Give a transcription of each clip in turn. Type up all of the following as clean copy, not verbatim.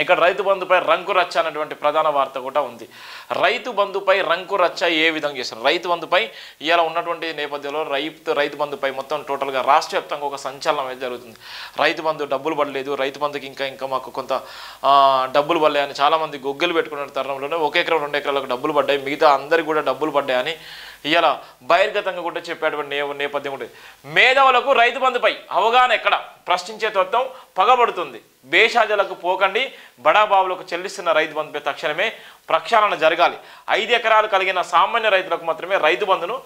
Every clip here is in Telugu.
ఇక్కడ రైతు బంధుపై రంకు రచ్చ అనేటువంటి ప్రధాన వార్త కూడా ఉంది. రైతు బంధుపై రంకు రచ్చ ఏ విధంగా చేస్తారు? రైతు బంధుపై ఇలా ఉన్నటువంటి నేపథ్యంలో రైతు బంధుపై మొత్తం టోటల్గా రాష్ట్ర వ్యాప్తంగా ఒక సంచలనం అయితే జరుగుతుంది. రైతు బంధు డబ్బులు పడలేదు, రైతు బంధుకి ఇంకా మాకు కొంత డబ్బులు పడలేదని చాలామంది గొగ్గలు పెట్టుకున్న తరుణంలోనే 1 ఎకరం 2 ఎకరాలకు డబ్బులు పడ్డాయి, మిగతా అందరికీ కూడా డబ్బులు పడ్డాయని ఇలా బహిర్గతంగా కూడా చెప్పేటువంటి నేపథ్యం ఉంటుంది. మేధావులకు రైతు బంధుపై అవగాహన ఎక్కడ? ప్రశ్నించే తత్వం పగబడుతుంది. బేషాజాలకు పోకండి, బడాబాబులకు చెల్లిస్తున్న రైతు బంధుపై తక్షణమే ప్రక్షాళన జరగాలి. 5 ఎకరాలు కలిగిన సామాన్య రైతులకు మాత్రమే రైతు బంధును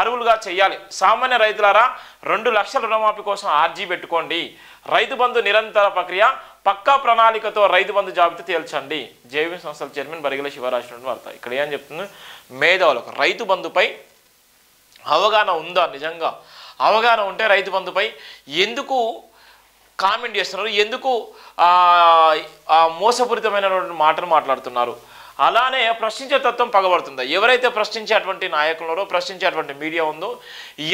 అర్హులుగా చేయాలి. సామాన్య రైతులారా 2 లక్షల రుణమాఫీ కోసం ఆర్జీ పెట్టుకోండి. రైతు బంధు నిరంతర ప్రక్రియ, పక్కా ప్రణాళికతో రైతు బంధు జాబితా తేల్చండి. జేవీ సంస్థల చైర్మన్ బరిగెల శివరాజ్ వార్త. ఇక్కడ ఏం చెప్తుంది? మేధావులకు రైతు బంధుపై అవగాహన ఉందా? నిజంగా అవగాహన ఉంటే రైతు బంధుపై ఎందుకు కామెంట్ చేస్తున్నారు, ఎందుకు మోసపూరితమైనటువంటి మాటలు మాట్లాడుతున్నారు? అలానే ప్రశ్నించే తత్వం పగబడుతుందా? ఎవరైతే ప్రశ్నించేటువంటి నాయకులలో ప్రశ్నించేటువంటి మీడియా ఉందో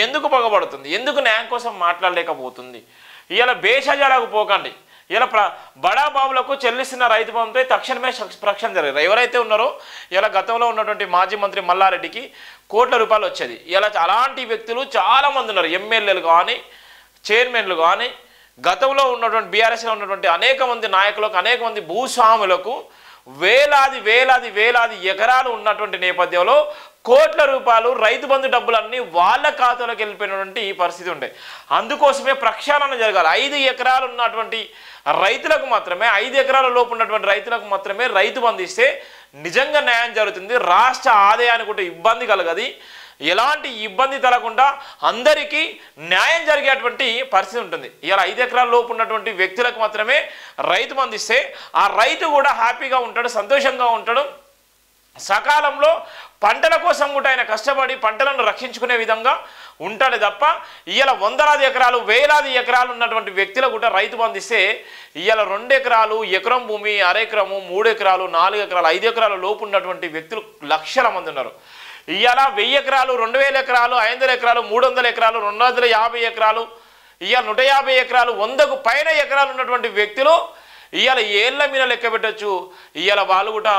ఎందుకు పగబడుతుంది? ఎందుకు న్యాయం కోసం మాట్లాడలేకపోతుంది? ఇలా బేషజాలకు పోకండి. ఇలా బడాబాబులకు చెల్లిస్తున్న రైతు బంధుపై తక్షణమే ప్రక్షాళన జరగదు. ఎవరైతే ఉన్నారో ఇలా గతంలో ఉన్నటువంటి మాజీ మంత్రి మల్లారెడ్డికి కోట్ల రూపాయలు వచ్చేది. ఇలా అలాంటి వ్యక్తులు చాలామంది ఉన్నారు. ఎమ్మెల్యేలు కానీ, చైర్మన్లు కానీ, గతంలో ఉన్నటువంటి బీఆర్ఎస్లో ఉన్నటువంటి అనేక మంది నాయకులకు, అనేక మంది భూస్వాములకు వేలాది ఎకరాలు ఉన్నటువంటి నేపథ్యంలో కోట్ల రూపాయలు రైతు బంధు డబ్బులన్నీ వాళ్ళ ఖాతాలోకి వెళ్ళిపోయినటువంటి పరిస్థితి ఉండే. అందుకోసమే ప్రక్షాళన జరగాలి. 5 ఎకరాలు ఉన్నటువంటి రైతులకు మాత్రమే, 5 ఎకరాల లోపు ఉన్నటువంటి రైతులకు మాత్రమే రైతు బంధు ఇస్తే నిజంగా న్యాయం జరుగుతుంది. రాష్ట్ర ఆదాయానికి కూడా ఇబ్బంది కలగది. ఎలాంటి ఇబ్బంది తలకుండా అందరికీ న్యాయం జరిగేటువంటి పరిస్థితి ఉంటుంది. ఇలా 5 ఎకరాల లోపు ఉన్నటువంటి వ్యక్తులకు మాత్రమే రైతు బంధు ఇస్తే ఆ రైతు కూడా హ్యాపీగా ఉంటాడు, సంతోషంగా ఉంటాడు. సకాలంలో పంటల కోసం కూడా ఆయన కష్టపడి పంటలను రక్షించుకునే విధంగా ఉంటాడు తప్ప ఇవాళ వందలాది ఎకరాలు, వేలాది ఎకరాలు ఉన్నటువంటి వ్యక్తులకు కూడా రైతు బంధు ఇస్తే ఇవాళ 2 ఎకరాలు, ఎకరం భూమి, అర ఎకరము, 3 ఎకరాలు, 4 ఎకరాలు, 5 ఎకరాల లోపు ఉన్నటువంటి వ్యక్తులు లక్షల మంది ఉన్నారు. ఇవాళ 1000 ఎకరాలు, 2000 ఎకరాలు, 500 ఎకరాలు, 300 ఎకరాలు, 250 ఎకరాలు, ఇవాళ 150 ఎకరాలు, 100కు పైన ఎకరాలు ఉన్నటువంటి వ్యక్తులు ఇవాళ ఏళ్ల మీద లెక్క పెట్టచ్చు. ఇవాళ వాళ్ళు కూడా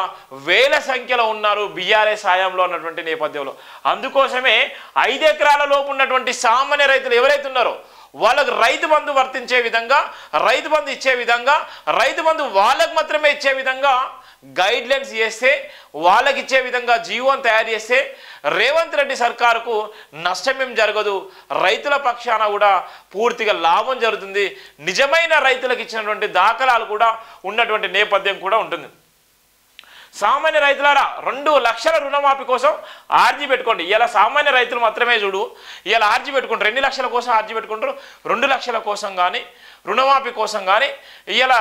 వేల సంఖ్యలో ఉన్నారు బీఆర్ఎస్ హయాంలో ఉన్నటువంటి నేపథ్యంలో. అందుకోసమే 5 ఎకరాల లోపు ఉన్నటువంటి సామాన్య రైతులు ఎవరైతే ఉన్నారో వాళ్ళకు రైతు బంధు వర్తించే విధంగా, రైతు బంధు ఇచ్చే విధంగా, రైతు బంధు వాళ్ళకు మాత్రమే ఇచ్చే విధంగా గైడ్ లైన్స్ చేస్తే, వాళ్ళకి ఇచ్చే విధంగా జీవోని తయారు చేస్తే రేవంత్ రెడ్డి సర్కారుకు నష్టమేం జరగదు. రైతుల పక్షాన కూడా పూర్తిగా లాభం జరుగుతుంది. నిజమైన రైతులకు ఇచ్చినటువంటి దాఖలాలు కూడా ఉన్నటువంటి నేపథ్యం కూడా ఉంటుంది. సామాన్య రైతులారా 2 లక్షల రుణమాఫీ కోసం ఆర్జీ పెట్టుకోండి. ఇలా సామాన్య రైతులు మాత్రమే చూడు ఇలా ఆర్జీ పెట్టుకుంటారు. 2 లక్షల కోసం ఆర్జీ పెట్టుకుంటారు. 2 లక్షల కోసం కానీ, రుణమాఫీ కోసం కానీ ఇలా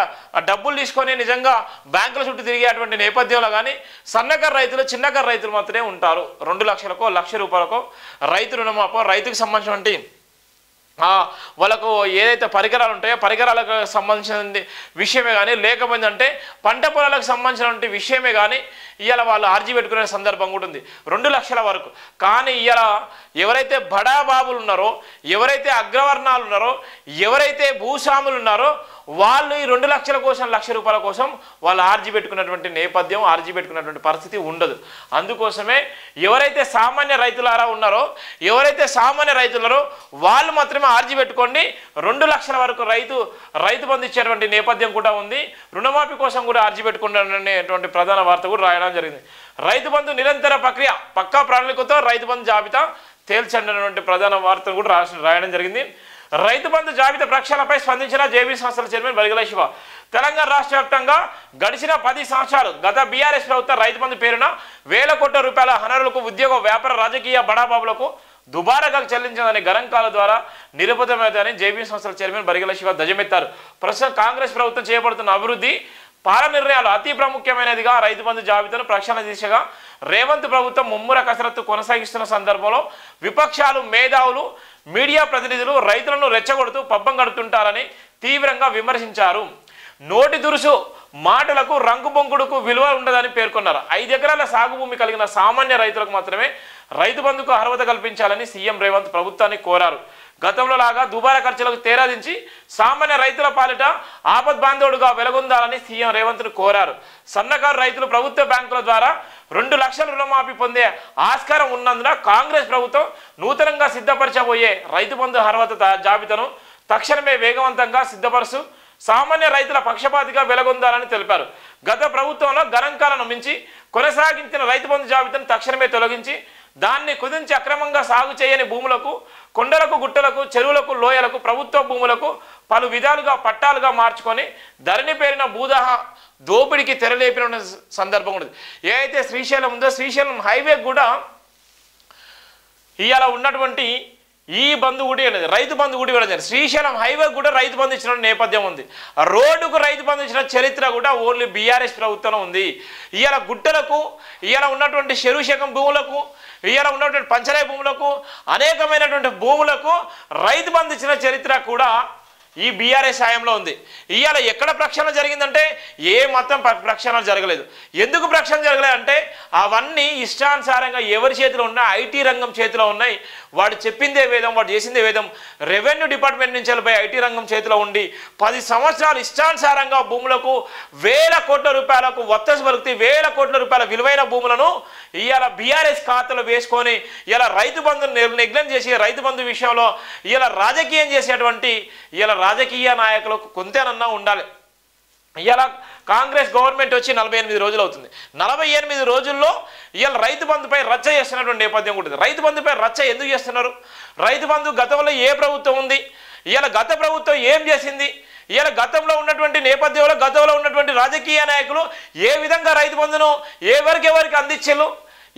డబ్బులు తీసుకొని నిజంగా బ్యాంకుల చుట్టూ తిరిగేటువంటి నేపథ్యంలో కానీ సన్నకారు రైతులు, చిన్నకారు రైతులు మాత్రమే ఉంటారు. 2 లక్షలకో, 1,00,000 రూపాయలకో రైతు రుణమాఫీ, రైతుకు సంబంధించినటువంటి వాళ్ళకు ఏదైతే పరికరాలు ఉంటాయో పరికరాలకు సంబంధించిన విషయమే కానీ, లేకపోయిందంటే పంట పొలాలకు సంబంధించినటువంటి విషయమే కానీ ఇవాళ వాళ్ళు ఆర్జీ పెట్టుకునే సందర్భం కూడా ఉంది 2 లక్షల వరకు. కానీ ఇవాళ ఎవరైతే బడాబాబులు ఉన్నారో, ఎవరైతే అగ్రవర్ణాలు ఉన్నారో, ఎవరైతే భూస్వాములు ఉన్నారో వాళ్ళు ఈ 2 లక్షల కోసం, 1,00,000 రూపాయల కోసం వాళ్ళు ఆర్జీ పెట్టుకున్నటువంటి నేపథ్యం, ఆర్జీ పెట్టుకున్నటువంటి పరిస్థితి ఉండదు. అందుకోసమే ఎవరైతే సామాన్య రైతులారా ఉన్నారో, ఎవరైతే సామాన్య రైతులారో వాళ్ళు మాత్రమే ఆర్జీ పెట్టుకోండి. 2 లక్షల వరకు రైతు బంధు ఇచ్చేటువంటి నేపథ్యం కూడా ఉంది. రుణమాఫీ కోసం కూడా ఆర్జీ పెట్టుకుంటారనేటువంటి ప్రధాన వార్త కూడా రాయడం జరిగింది. రైతు బంధు నిరంతర ప్రక్రియ, పక్కా ప్రణాళికతో రైతు బంధు జాబితా తేల్చండి అనేటువంటి ప్రధాన వార్తను కూడా రాయడం జరిగింది. రైతు బంధు జాబితా ప్రక్షాళనపై స్పందించిన జేవీ సంస్థల చైర్మన్ బరిగెల శివ. తెలంగాణ రాష్ట్ర వ్యాప్తంగా గడిచిన 10 సంవత్సరాలు గత బీఆర్ఎస్ ప్రభుత్వం రైతు బంధు పేరున వేల కోట్ల రూపాయల హనరులకు, ఉద్యోగ, వ్యాపార, రాజకీయ బడాబాబులకు దుబారాగా చెల్లించదని గణాంకాల ద్వారా నిరూపితమవుతాయని జేవీ సంస్థల చైర్మన్ బరిగెల శివ ధ్వజమెత్తారు. ప్రస్తుతం కాంగ్రెస్ ప్రభుత్వం చేపడుతున్న అభివృద్ధి పాలన నిర్ణయాలు అతి ప్రాముఖ్యమైనదిగా రైతు బంధు జాబితాను ప్రక్షాళన దిశగా రేవంత్ ప్రభుత్వం ముమ్మర కసరత్తు కొనసాగిస్తున్న సందర్భంలో విపక్షాలు, మేధావులు, మీడియా ప్రతినిధులు రైతులను రెచ్చగొడుతూ పబ్బం గడుపుతుంటారని తీవ్రంగా విమర్శించారు. నోటి దురుసు మాటలకు, రంగు బొంకుడుకు విలువ ఉండదని పేర్కొన్నారు. 5 ఎకరాల సాగు భూమి కలిగిన సామాన్య రైతులకు మాత్రమే రైతు బంధుకు అర్హత కల్పించాలని సీఎం రేవంత్ ప్రభుత్వాన్ని కోరారు. గతంలో లాగా దుబారా ఖర్చులకు తేరాదించి సామాన్య రైతుల పాలిట ఆపద్బాంధవుడుగా వెలుగొందాలని సీఎం రేవంత్ను కోరారు. సన్నకారు రైతులు ప్రభుత్వ బ్యాంకుల ద్వారా 2 లక్షల రుణమాఫీ పొందే ఆస్కారం ఉన్నందున కాంగ్రెస్ ప్రభుత్వం నూతనంగా సిద్ధపరచబోయే రైతు బంధు అర్హత జాబితాను తక్షణమే వేగవంతంగా సిద్ధపరుస్తూ సామాన్య రైతుల పక్షపాతిగా వెలుగొందాలని తెలిపారు. గత ప్రభుత్వంలో గణాంకాలను మించి కొనసాగించిన రైతు బంధు జాబితాను తక్షణమే తొలగించి దాన్ని కుదించి అక్రమంగా సాగు చేయని భూములకు, కొండలకు, గుట్టలకు, చెరువులకు, లోయలకు, ప్రభుత్వ భూములకు పలు విధాలుగా పట్టాలుగా మార్చుకొని ధరణి పేరిన భూదాహ దోపిడికి తెరలేపిన సందర్భం ఉంది. ఏదైతే శ్రీశైలం ఉందో శ్రీశైలం హైవే కూడా ఇవాళ ఉన్నటువంటి ఈ బంధు గుడి అనేది రైతు బంధు గుడి కూడా శ్రీశైలం హైవే కూడా రైతు బంధు ఇచ్చిన నేపథ్యం ఉంది. రోడ్డుకు రైతు బంధు ఇచ్చిన చరిత్ర కూడా ఓన్లీ బీఆర్ఎస్ ప్రభుత్వం ఉంది. ఇవాళ గుట్టలకు, ఇవాళ ఉన్నటువంటి చెరువు శకం భూములకు, ఇవాళ ఉన్నటువంటి పంచరాయి భూములకు, అనేకమైనటువంటి భూములకు రైతు బంధు ఇచ్చిన చరిత్ర కూడా ఈ బీఆర్ఎస్ హయాంలో ఉంది. ఇవాళ ఎక్కడ ప్రక్షాళన జరిగిందంటే ఏ మొత్తం ప్రక్షాళన జరగలేదు. ఎందుకు ప్రక్షాళన జరగలేదంటే అవన్నీ ఇష్టానుసారంగా ఎవరి చేతిలో ఉన్నాయి, ఐటీ రంగం చేతిలో ఉన్నాయి. వాడు చెప్పిందే వేదం, వాడు చేసిందే వేదం. రెవెన్యూ డిపార్ట్మెంట్ నుంచి వెళ్ళిపోయి ఐటీ రంగం చేతిలో ఉండి 10 సంవత్సరాలు ఇష్టానుసారంగా భూములకు వేల కోట్ల రూపాయలకు వత్తసు పలికితే వేల కోట్ల రూపాయల విలువైన భూములను ఇవాళ బీఆర్ఎస్ ఖాతాలో వేసుకొని ఇలా రైతు బంధును నెగ్లెక్ట్ చేసి రైతు బంధు విషయంలో ఇలా రాజకీయం చేసేటువంటి ఇలా రాజకీయ నాయకులకు కొంతేనన్నా ఉండాలి. ఇవాళ కాంగ్రెస్ గవర్నమెంట్ వచ్చి 48 రోజులు అవుతుంది. 48 రోజుల్లో ఇవాళ రైతు బంధుపై రచ్చ చేస్తున్నటువంటి నేపథ్యం ఉంటుంది. రైతు బంధుపై రచ్చ ఎందుకు చేస్తున్నారు? రైతు బంధు గతంలో ఏ ప్రభుత్వం ఉంది, ఇవాళ గత ప్రభుత్వం ఏం చేసింది, ఇవాళ గతంలో ఉన్నటువంటి నేపథ్యంలో గతంలో ఉన్నటువంటి రాజకీయ నాయకులు ఏ విధంగా రైతు బంధును ఎవరికి అందించారు,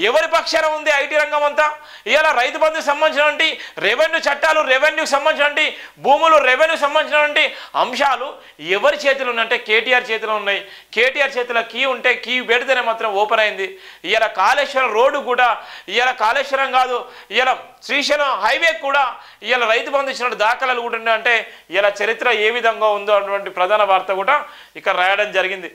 ఎవరి పక్షాన ఉంది ఐటీ రంగం అంతా. ఇవాళ రైతు బంధుకు సంబంధించినటువంటి రెవెన్యూ చట్టాలు, రెవెన్యూకి సంబంధించినటువంటి భూములు, రెవెన్యూకి సంబంధించినటువంటి అంశాలు ఎవరి చేతిలో ఉన్నాయంటే కేటీఆర్ చేతిలో ఉన్నాయి. కేటీఆర్ చేతిలో కీ ఉంటే కీ పెడితేనే మాత్రం ఓపెన్ అయింది. ఇవాళ కాళేశ్వరం రోడ్డు కూడా ఇవాళ కాళేశ్వరం కాదు, ఇవాళ శ్రీశైలం హైవే కూడా ఇవాళ రైతు బంధు ఇచ్చినట్టు దాఖలాలు కూడా ఉన్నాయంటే ఇలా చరిత్ర ఏ విధంగా ఉందో అటువంటి ప్రధాన వార్త కూడా ఇక్కడ రాయడం జరిగింది.